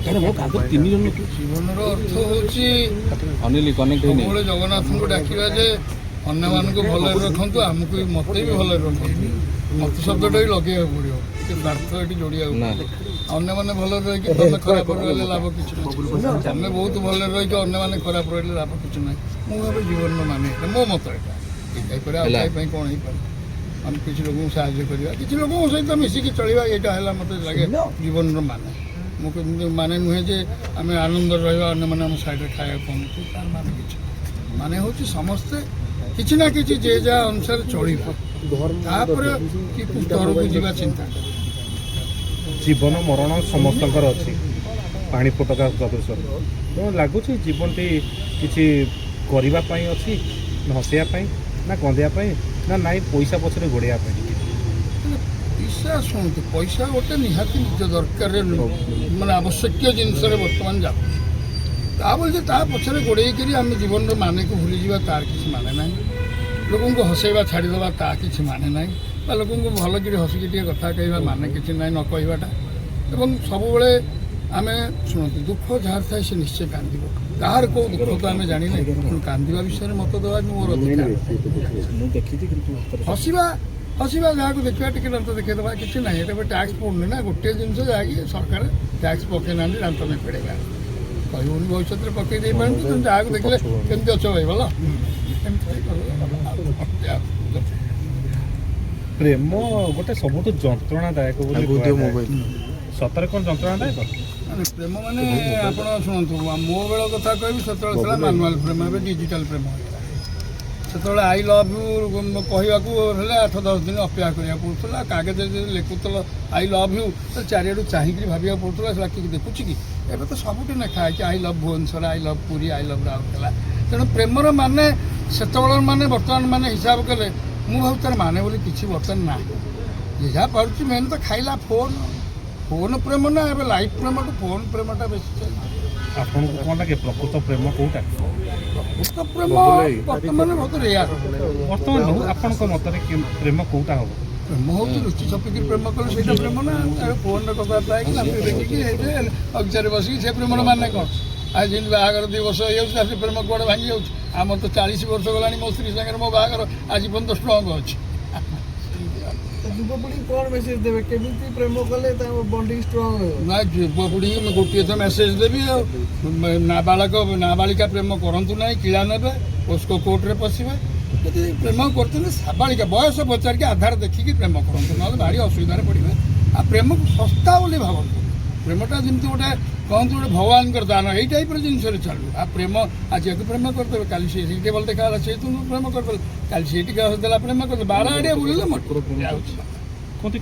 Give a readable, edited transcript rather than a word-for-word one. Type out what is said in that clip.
ଜୀବନର ଅର୍ଥ ହେଉଛି ସବୁବେଳେ ଜଗନ୍ନାଥଙ୍କୁ ଡାକିବା ଯେ ଅନ୍ୟମାନଙ୍କୁ ଭଲରେ ରଖନ୍ତୁ, ଆମକୁ ମୋତେ ବି ଭଲରେ ରଖନ୍ତୁ। ମତେ ଶବ୍ଦଟା ବି ଲଗେଇବାକୁ ପଡ଼ିବ, ସେ ସ୍ୱାର୍ଥ ଏଠି ଯୋଡ଼ିବାକୁ ଅନ୍ୟମାନେ ଭଲରେ ରହିକି ତମେ ଖରାପ ରହିଲେ ଲାଭ କିଛି ନାହିଁ। ତମେ ବହୁତ ଭଲରେ ରହିକି ଅନ୍ୟମାନେ ଖରାପ ରହିଲେ ଲାଭ କିଛି ନାହିଁ। ମୁଁ ଭାବେ ଜୀବନର ମାନେ ଏଇଟା, ମୋ ମତ ଏଇଟା। ଏଇଟାଇପରେ ଆଉ କାହା ପାଇଁ କ'ଣ ହେଇପାରେ? ଆମେ କିଛି ଲୋକଙ୍କୁ ସାହାଯ୍ୟ କରିବା, କିଛି ଲୋକଙ୍କ ସହିତ ମିଶିକି ଚଳିବା, ଏଇଟା ହେଲା ମୋତେ ଲାଗେ ଜୀବନର ମାନେ। ମୁଁ ମାନେ ନୁହେଁ ଯେ ଆମେ ଆନନ୍ଦରେ ରହିବା, ଅନ୍ୟମାନେ ଆମ ସାଇଡ଼ରେ ଖାଇବାକୁ ପାଉଛୁ, ତାର ମାନେ କିଛି ମାନେ ହେଉଛି ସମସ୍ତେ କିଛି ନା କିଛି ଯେ ଯାହା ଅନୁସାରେ ଚଳିବା, ତାପରେ କି ସ୍ତରକୁ ଯିବା ଚିନ୍ତା। ଜୀବନ ମରଣ ସମସ୍ତଙ୍କର ଅଛି, ପାଣି ଫୋଟକା ସଦୃଶ। ତେଣୁ ଲାଗୁଛି ଜୀବନଟି କିଛି କରିବା ପାଇଁ ଅଛି, ହସିବା ପାଇଁ ନା କନ୍ଦେଇବା ପାଇଁ, ନା ନାଇଁ ପଇସା ପଛରେ ଗୋଡ଼େଇବା ପାଇଁ? ପଇସା ଶୁଣନ୍ତୁ, ପଇସା ଗୋଟେ ନିହାତି ନିଜ ଦରକାରରେ ମାନେ ଆବଶ୍ୟକୀୟ ଜିନିଷରେ ବର୍ତ୍ତମାନ ଯାଉଛି। ତା ବୋଲି ଯେ ତା ପଛରେ ଗୋଡ଼େଇକରି ଆମେ ଜୀବନର ମାନେକୁ ଭୁଲିଯିବା, ତାର କିଛି ମାନେ ନାହିଁ। ଲୋକଙ୍କୁ ହସେଇବା ଛାଡ଼ିଦେବା, ତା କିଛି ମାନେ ନାହିଁ। ବା ଲୋକଙ୍କୁ ଭଲକିରି ହସିକି ଟିକେ କଥା କହିବା ମାନେ କିଛି ନାହିଁ, ନ କହିବାଟା। ଏବଂ ସବୁବେଳେ ଆମେ ଶୁଣନ୍ତୁ, ଦୁଃଖ ଯାହାର ଥାଏ ସେ ନିଶ୍ଚୟ କାନ୍ଦିବ। କାହାର କେଉଁ ଦୁଃଖ ତ ଆମେ ଜାଣିନେ, ତେଣୁ କାନ୍ଦିବା ବିଷୟରେ ମତ ଦେବା ମୋର ଅଧିକାର। ହସିବା ଯାହାକୁ ଦେଖିବା, ଟିକେ ଦାନ୍ତ ଦେଖେଇଦେବା, କିଛି ନାହିଁ। ଏଟା ଟ୍ୟାକ୍ସ ପଡ଼ୁନି ନା, ଗୋଟିଏ ଜିନିଷ ଯାହାକି ସରକାର ଟ୍ୟାକ୍ସ ପକେଇ ନାହାନ୍ତି, ଦାନ୍ତ ଦେଖେଇବା କହିବୁନି, ଭବିଷ୍ୟତରେ ପକେଇ ଦେଇପାରନ୍ତି। ତେଣୁ ଯାହାକୁ ଦେଖିଲେ କେମିତି ଅଛ ଭାଇ ଭଲ, ପ୍ରେମ ଗୋଟେ ସବୁଠୁ ଯନ୍ତ୍ରଣାଦାୟକ ବୋଲି ସତରେ କ'ଣ ଯନ୍ତ୍ରଣାଦାୟକ? ପ୍ରେମ ମାନେ ଆପଣ ଶୁଣନ୍ତୁ, ମୋ ବେଳ କଥା କହିବି, ସେତେବେଳେ ଥିଲା ମାନୁଆଲ ପ୍ରେମ, ଏବେ ଡିଜିଟାଲ ପ୍ରେମ ହେଇଗଲା। ସେତେବେଳେ ଆଇ ଲଭ୍ ୟୁ କହିବାକୁ ହେଲେ 8-10 ଦିନ ଅପେକ୍ଷା କରିବାକୁ ପଡ଼ୁଥିଲା। କାଗଜରେ ଯଦି ଲେଖୁଥିଲ ଆଇ ଲଭ୍ ୟୁ, ତ ଚାରିଆଡ଼ୁ ଚାହିଁକିରି ଭାବିବାକୁ ପଡ଼ୁଥିଲା, ସେଟା କିଏ ଦେଖୁଛି କି? ଏବେ ତ ସବୁଠି ଲେଖା ହେଇଛି I love Bhubaneswar, I love Puri, I love Rourkela. ତେଣୁ ପ୍ରେମର ମାନେ ସେତେବେଳର ମାନେ ବର୍ତ୍ତମାନ ମାନେ ହିସାବ କଲେ ମୁଁ ଭାବୁଛି ତାର ମାନେ ବୋଲି କିଛି ବର୍ତ୍ତମାନ ନାହିଁ। ଯେ ଯାହା ପାରୁଛି ମେନ୍ ତ ଖାଇଲା ଫୋନ୍ ପ୍ରେମ ନା, ଏବେ ଲାଇଫ୍ ପ୍ରେମଠୁ ଫୋନ୍ ପ୍ରେମଟା ବେଶୀ ଚାଲିଛି। ଆପଣଙ୍କୁ କ'ଣ ଲାଗେ ପ୍ରକୃତ ପ୍ରେମ କେଉଁଟା? ପ୍ରକୃତ ପ୍ରେମ ବର୍ତ୍ତମାନ ବହୁତ ରେୟାର। ବର୍ତ୍ତମାନ ଆପଣଙ୍କ ମତରେ ପ୍ରେମ କେଉଁଟା ହେବ? ପ୍ରେମ ହେଉଛି ରୁଚି ଛପିକି ପ୍ରେମ କଲେ ସେଇଟା ପ୍ରେମ ନା। ଫୋନ୍ରେ କଥାବାର୍ତ୍ତା ହେଇକି ନାଚି ଦେଖିକି ଅଗଚାରେ ବସିକି ସେ ପ୍ରେମର ମାନେ କ'ଣ? ଆଜି ଯେମିତି ବାହାଘର 2 ବର୍ଷ ହେଇଯାଉଛି, ତା ସେ ପ୍ରେମ କୁଆଡ଼େ ଭାଙ୍ଗି ଯାଉଛି? ଆମର ତ 40 ବର୍ଷ ଗଲାଣି ମୋ ସ୍ତ୍ରୀ ସାଙ୍ଗରେ ମୋ ବାହାଘର ଆଜି ପର୍ଯ୍ୟନ୍ତ ଷ୍ଟ୍ରଙ୍ଗ ଅଛି। ଯୁବପିଢ଼ି କ'ଣ ମେସେଜ ଦେବେ, କେମିତି ପ୍ରେମ କଲେ ତାଙ୍କ ବଣ୍ଡିଂ ଷ୍ଟ୍ରଙ୍ଗ ରହିବ? ନା, ଯୁବପିଢ଼ିକି ମୁଁ ଗୋଟିଏ ତ ମେସେଜ ଦେବି, ଆଉ ନାବାଳିକା ପ୍ରେମ କରନ୍ତୁ ନାହିଁ, କିଳା ନେବେ, ପୋସ୍କୋ କୋର୍ଟରେ ପଶିବେ। ଯଦି ପ୍ରେମ କରୁଛନ୍ତି ସାବାଳିକା ବୟସ ପଚାରିକି ଆଧାର ଦେଖିକି ପ୍ରେମ କରନ୍ତୁ, ନହେଲେ ଭାରି ଅସୁବିଧାରେ ପଡ଼ିବେ। ଆଉ ପ୍ରେମକୁ ଶସ୍ତା ବୋଲି ଭାବନ୍ତୁ। ପ୍ରେମଟା ଯେମିତି ଗୋଟେ କହନ୍ତୁ ଗୋଟେ ଭଗବାନଙ୍କର ଦାନ, ଏଇ ଟାଇପ୍ର ଜିନିଷରେ ଚାଲୁ। ଆଉ ପ୍ରେମ ଆଜି ଆକୁ ପ୍ରେମ କରିଦେବେ, କାଲି ସେଇଠି ଭଲ ଦେଖାହେଲା, ସେ ତୁମକୁ ପ୍ରେମ କରିଦେଲେ, କାଲି ସେଇଠି ଦେଲା ପ୍ରେମ କରିଦେଲେ, ବାର ଆଡ଼ିଆ ବୁଲିଲେ ମଟର ଯାଉଛି।